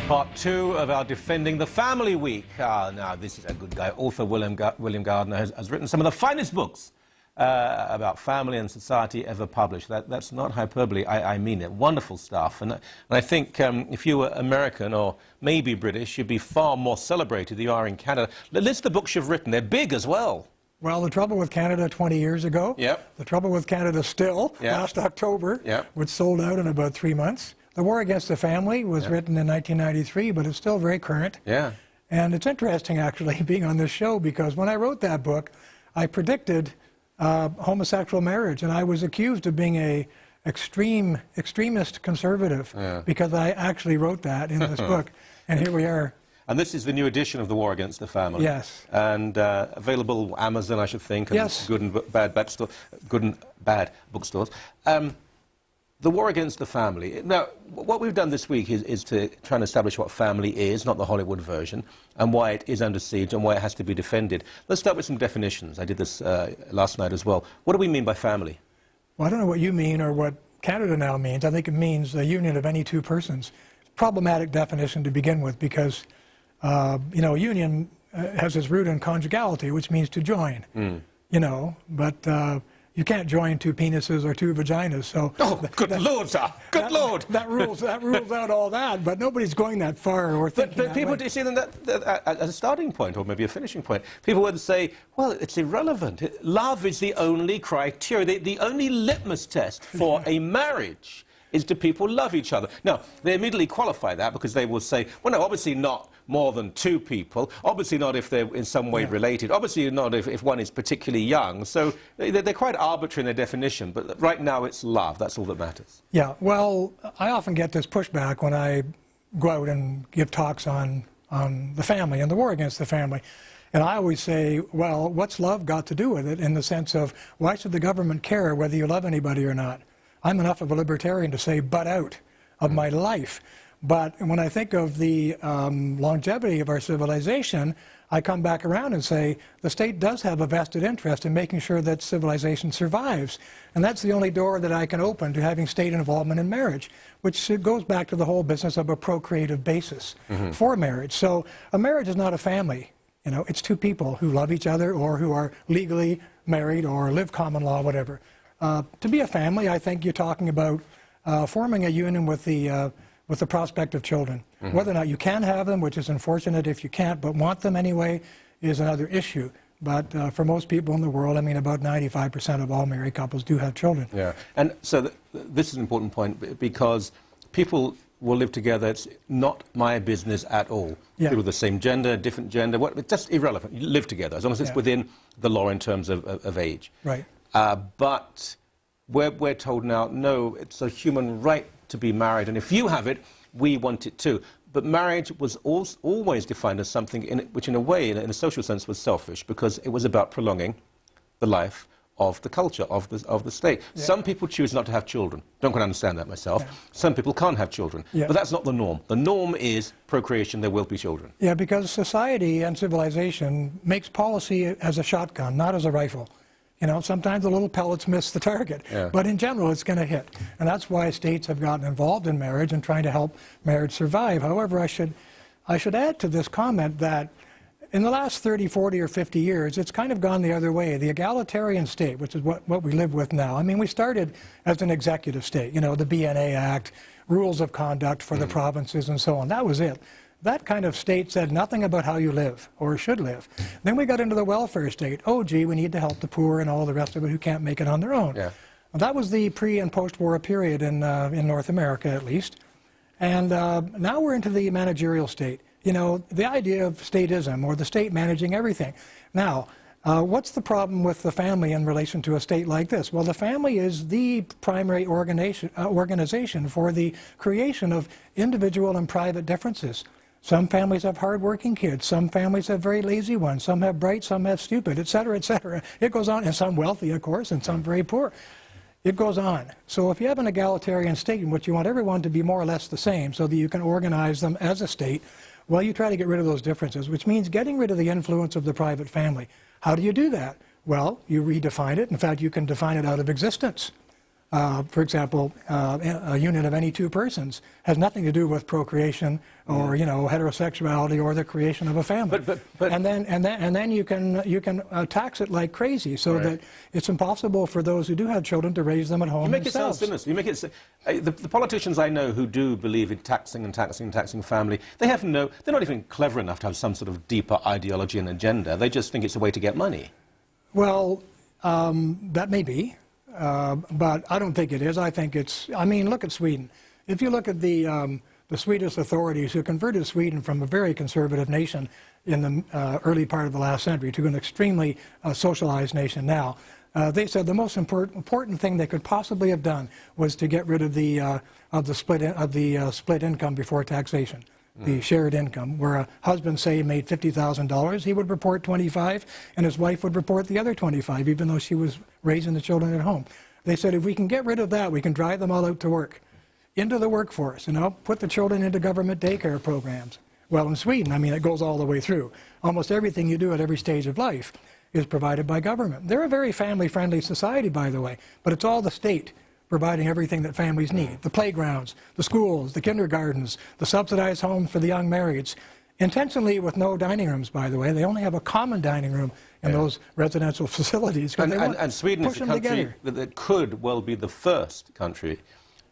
Part 2 of our Defending the Family Week. Now, this is a good guy. Author William Gardner has written some of the finest books about family and society ever published. That's not hyperbole, I mean it. Wonderful stuff. And I think if you were American or maybe British, you'd be far more celebrated than you are in Canada. List the books you've written. They're big as well. Well, the trouble with Canada 20 years ago. Yep. The trouble with Canada still, last October, which sold out in about 3 months. The War Against the Family was written in 1993, but it's still very current. Yeah. And it's interesting, actually, being on this show, because when I wrote that book, I predicted homosexual marriage, and I was accused of being a extremist conservative, because I actually wrote that in this book, and here we are. And this is the new edition of The War Against the Family. Yes. And available Amazon, I should think, and good and bad bookstores. The War Against the Family. Now, what we've done this week is to try and establish what family is, not the Hollywood version, and why it is under siege and why it has to be defended. Let's start with some definitions. I did this last night as well. What do we mean by family? Well, I don't know what you mean or what Canada now means. I think it means the union of any two persons. Problematic definition to begin with, because you know, union has its root in conjugality, which means to join. You know, but you can't join two penises or two vaginas. So good Lord, sir! Good Lord! That rules out all that. But nobody's going that far or thinking But people do see that as a starting point or maybe a finishing point. People would say, well, it's irrelevant. Love is the only criteria, the only litmus test for a marriage. Is do people love each other? Now, they immediately qualify that because they will say, well, no, obviously not more than two people, obviously not if they're in some way related, obviously not if one is particularly young. So they're quite arbitrary in their definition, but right now it's love. That's all that matters. Yeah, well, I often get this pushback when I go out and give talks on the family and the war against the family. And I always say, well, what's love got to do with it, in the sense of, why should the government care whether you love anybody or not? I'm enough of a libertarian to say, butt out of my life. But when I think of the longevity of our civilization, I come back around and say, the state does have a vested interest in making sure that civilization survives. And that's the only door that I can open to having state involvement in marriage, which goes back to the whole business of a procreative basis for marriage. So a marriage is not a family. You know, it's two people who love each other or who are legally married or live common law, whatever. To be a family, I think you're talking about forming a union with the prospect of children. Whether or not you can have them, which is unfortunate if you can't, but want them anyway, is another issue. But for most people in the world, I mean, about 95% of all married couples do have children. Yeah, and so this is an important point, because people will live together. It's not my business at all. People with the same gender, different gender, it's just irrelevant. You live together, as long as it's within the law in terms of age. Right. But we're told now, no, it's a human right to be married, and if you have it, we want it too. But marriage was always defined as something which, in a way, in a social sense, was selfish, because it was about prolonging the life of the culture, of the state. Some people choose not to have children. Don't quite understand that myself. Some people can't have children. But that's not the norm. The norm is procreation. There will be children. Yeah, because society and civilization makes policy as a shotgun, not as a rifle. You know, sometimes the little pellets miss the target, but in general it's going to hit. And that's why states have gotten involved in marriage and trying to help marriage survive. However, I should add to this comment that in the last 30, 40, or 50 years, it's kind of gone the other way. The egalitarian state, which is what we live with now. I mean, we started as an executive state, you know, the BNA Act, rules of conduct for the provinces and so on. That was it. That kind of state said nothing about how you live or should live. Then we got into the welfare state. Oh, gee, we need to help the poor and all the rest of it who can't make it on their own. That was the pre- and post-war period in North America, at least. And now we're into the managerial state. You know, the idea of statism, or the state managing everything. Now, what's the problem with the family in relation to a state like this? Well, the family is the primary organization for the creation of individual and private differences. Some families have hard-working kids. Some families have very lazy ones. Some have bright, some have stupid, et cetera, et cetera. It goes on, and some wealthy, of course, and some very poor. It goes on. So if you have an egalitarian state in which you want everyone to be more or less the same so that you can organize them as a state, well, you try to get rid of those differences, which means getting rid of the influence of the private family. How do you do that? Well, you redefine it. In fact, you can define it out of existence. For example, a union of any two persons has nothing to do with procreation or heterosexuality or the creation of a family. And then you can tax it like crazy, so that it's impossible for those who do have children to raise them at home themselves. You make it sound sinister. You make it the politicians I know who do believe in taxing family, they're not even clever enough to have some sort of deeper ideology and agenda. They just think it's a way to get money. Well, that may be. But I don't think it is. I think it's, I mean, look at Sweden. If you look at the Swedish authorities who converted Sweden from a very conservative nation in the early part of the last century to an extremely socialized nation now, they said the most important thing they could possibly have done was to get rid of the split income before taxation. The shared income, where a husband, say, made $50,000, he would report 25, and his wife would report the other 25, even though she was raising the children at home. They said, if we can get rid of that, we can drive them all out to work, into the workforce, put the children into government daycare programs. Well, in Sweden, I mean, it goes all the way through. Almost everything you do at every stage of life is provided by government. They're a very family-friendly society, by the way, but it's all the state providing everything that families need. The playgrounds, the schools, the kindergartens, the subsidized homes for the young marrieds. Intentionally with no dining rooms, by the way. They only have a common dining room in those residential facilities. And Sweden is a country that could well be the first country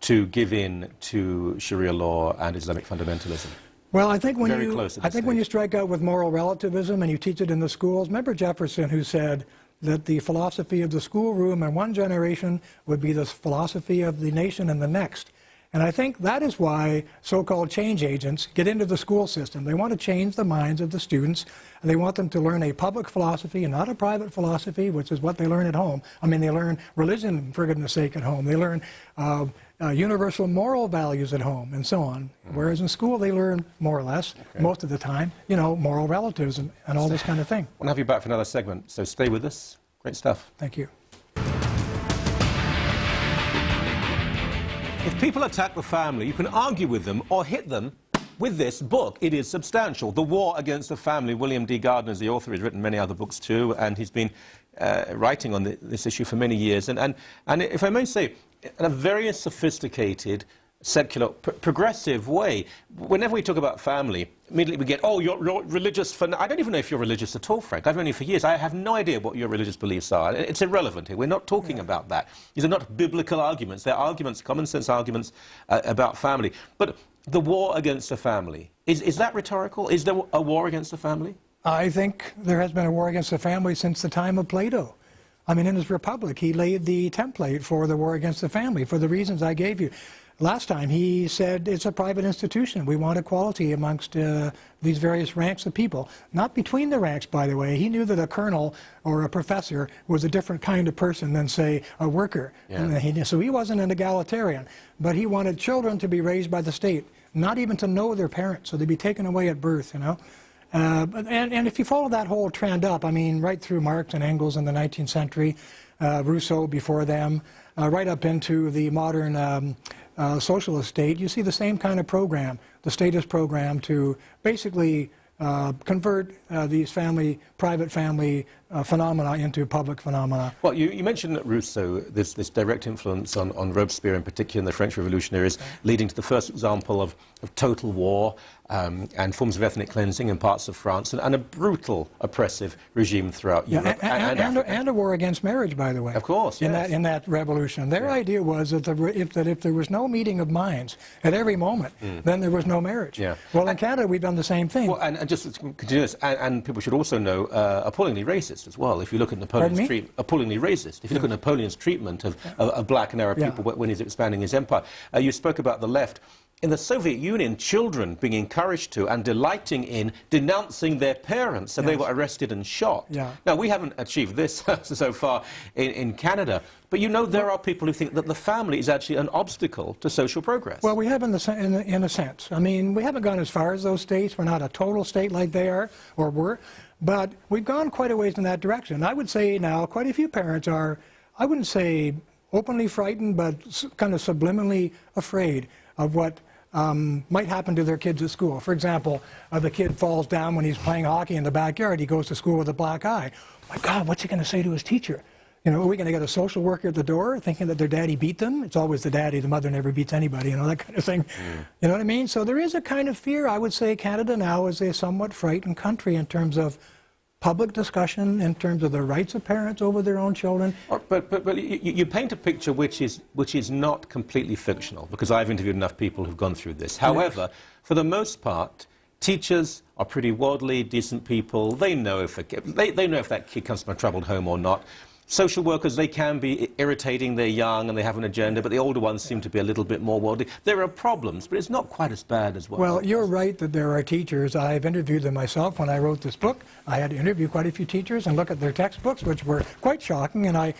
to give in to Sharia law and Islamic fundamentalism. Well, I think when you strike out with moral relativism and you teach it in the schools, remember Jefferson, who said that the philosophy of the schoolroom in one generation would be the philosophy of the nation in the next. And I think that is why so-called change agents get into the school system. They want to change the minds of the students, and they want them to learn a public philosophy and not a private philosophy, which is what they learn at home. I mean, they learn religion, for goodness sake, at home. They learn universal moral values at home, and so on. Whereas in school, they learn, more or less, most of the time, moral relativism and all this kind of thing. We'll have you back for another segment, so stay with us. Great stuff. Thank you. If people attack the family, you can argue with them or hit them with this book. It is substantial. The War Against the Family. William D. Gardner is the author. He's written many other books too, and he's been writing on this issue for many years. And if I may say, in a very sophisticated, secular, progressive way. Whenever we talk about family, immediately we get, oh, you're religious. I don't even know if you're religious at all, Frank. I've known you for years. I have no idea what your religious beliefs are. It's irrelevant here. We're not talking about that. These are not biblical arguments. They're arguments, common sense arguments about family. But the war against the family, is that rhetorical? Is there a war against the family? I think there has been a war against the family since the time of Plato. I mean, in his Republic, he laid the template for the war against the family for the reasons I gave you. Last time, he said it's a private institution. We want equality amongst these various ranks of people. Not between the ranks, by the way. He knew that a colonel or a professor was a different kind of person than, say, a worker. Yeah. So he wasn't an egalitarian. But he wanted children to be raised by the state, not even to know their parents, so they'd be taken away at birth, And if you follow that whole trend up, I mean, right through Marx and Engels in the 19th century, Rousseau before them, right up into the modern socialist state, you see the same kind of program, the statist program to basically convert these private family phenomena into public phenomena. Well, you mentioned that Rousseau, this direct influence on Robespierre in particular and the French revolutionaries, leading to the first example of total war and forms of ethnic cleansing in parts of France, and a brutal, oppressive regime throughout Europe and a war against marriage, by the way. Of course, yes. In that revolution. Their idea was that if there was no meeting of minds at every moment, then there was no marriage. Yeah. Well, in Canada, we've done the same thing. Well, and just to continue this, and people should also know, appallingly racist as well. If you look at Napoleon's treatment, appallingly racist. If you look at Napoleon's treatment of black and Arab people when he's expanding his empire, you spoke about the left. In the Soviet Union, children being encouraged to and delighting in denouncing their parents, and they were arrested and shot. Yeah. Now, we haven't achieved this so far in Canada, but there are people who think that the family is actually an obstacle to social progress. Well, we have in a sense. I mean, we haven't gone as far as those states. We're not a total state like they are or were, but we've gone quite a ways in that direction. I would say now quite a few parents are, I wouldn't say openly frightened, but kind of subliminally afraid of what might happen to their kids at school. For example, the kid falls down when he's playing hockey in the backyard. He goes to school with a black eye. My God, what's he going to say to his teacher? You know, are we going to get a social worker at the door thinking that their daddy beat them? It's always the daddy, the mother never beats anybody, you know, that kind of thing. You know what I mean? So there is a kind of fear. I would say Canada now is a somewhat frightened country in terms of public discussion, in terms of the rights of parents over their own children. But you paint a picture which is not completely fictional, because I've interviewed enough people who've gone through this. However, for the most part, teachers are pretty worldly, decent people. They know if they know if that kid comes from a troubled home or not. Social workers, they can be irritating, they're young and they have an agenda, but the older ones seem to be a little bit more worldly. There are problems, but it's not quite as bad as what... Well, you're right that there are teachers. I've interviewed them myself when I wrote this book. I had to interview quite a few teachers and look at their textbooks, which were quite shocking, and I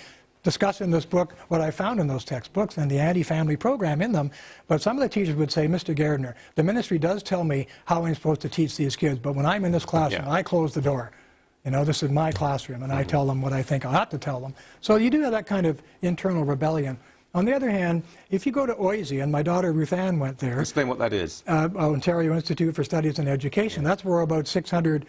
discuss in this book what I found in those textbooks and the anti-family program in them. But some of the teachers would say, Mr. Gardner, the ministry does tell me how I'm supposed to teach these kids, but when I'm in this classroom, I close the door. You know, this is my classroom, and I tell them what I think I ought to tell them. So you do have that kind of internal rebellion. On the other hand, if you go to OISE, and my daughter Ruth Ann went there... Explain what that is. Ontario Institute for Studies in Education. That's where about 600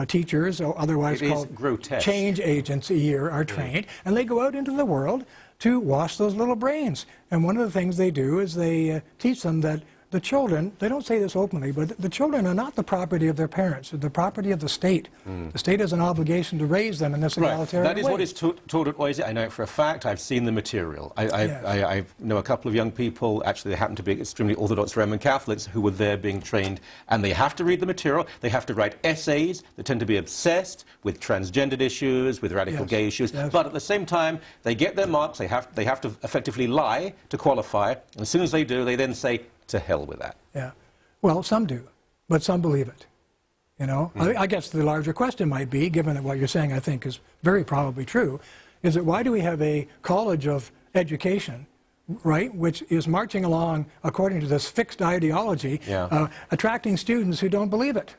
teachers, or otherwise called change agents a year, are trained. And they go out into the world to wash those little brains. And one of the things they do is they teach them that the children, they don't say this openly, but the children are not the property of their parents. They're the property of the state. The state has an obligation to raise them in this egalitarian way. That is what is taught at OISE. I know it for a fact. I've seen the material. I know a couple of young people, actually they happen to be extremely Orthodox Roman Catholics, who were there being trained, and they have to read the material. They have to write essays that tend to be obsessed with transgendered issues, with radical gay issues, but at the same time, they get their marks. They have to effectively lie to qualify, and as soon as they do, they then say, to hell with that. Yeah. Well, some do, but some believe it. You know, I guess the larger question might be, given that what you're saying I think is very probably true, is that why do we have a college of education, right, which is marching along according to this fixed ideology, attracting students who don't believe it?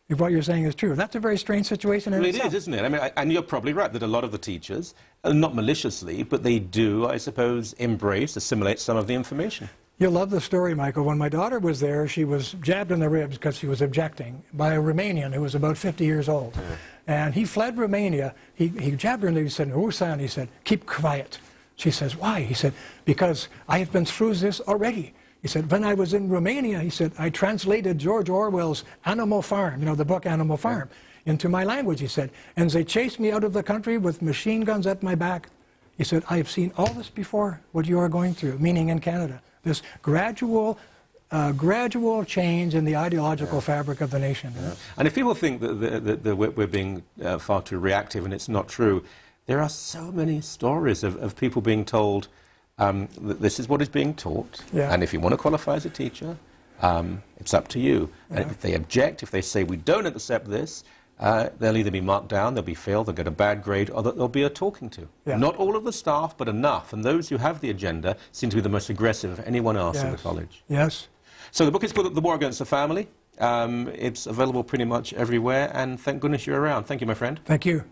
If what you're saying is true. That's a very strange situation in itself. It is, isn't it? I mean, and you're probably right that a lot of the teachers, not maliciously, but they do, I suppose, assimilate some of the information. You'll love the story, Michael. When my daughter was there, she was jabbed in the ribs because she was objecting by a Romanian who was about 50 years old. And he fled Romania. He jabbed her in the ribs. He said, "Ursan," he said, "keep quiet." She says, "Why?" He said, "Because I have been through this already." He said, "When I was in Romania," he said, "I translated George Orwell's Animal Farm," you know, the book Animal Farm, into my language," he said. "And they chased me out of the country with machine guns at my back." He said, "I have seen all this before, what you are going through," meaning in Canada. This gradual change in the ideological fabric of the nation. And if people think that we're being far too reactive, and it's not true, there are so many stories of people being told that this is what is being taught, and if you want to qualify as a teacher, it's up to you. And if they object, if they say we don't accept this, they'll either be marked down, they'll be failed, they'll get a bad grade, or there'll be a talking to. Not all of the staff, but enough. And those who have the agenda seem to be the most aggressive of anyone else in the college. So the book is called The War Against the Family. It's available pretty much everywhere, and thank goodness you're around. Thank you, my friend. Thank you.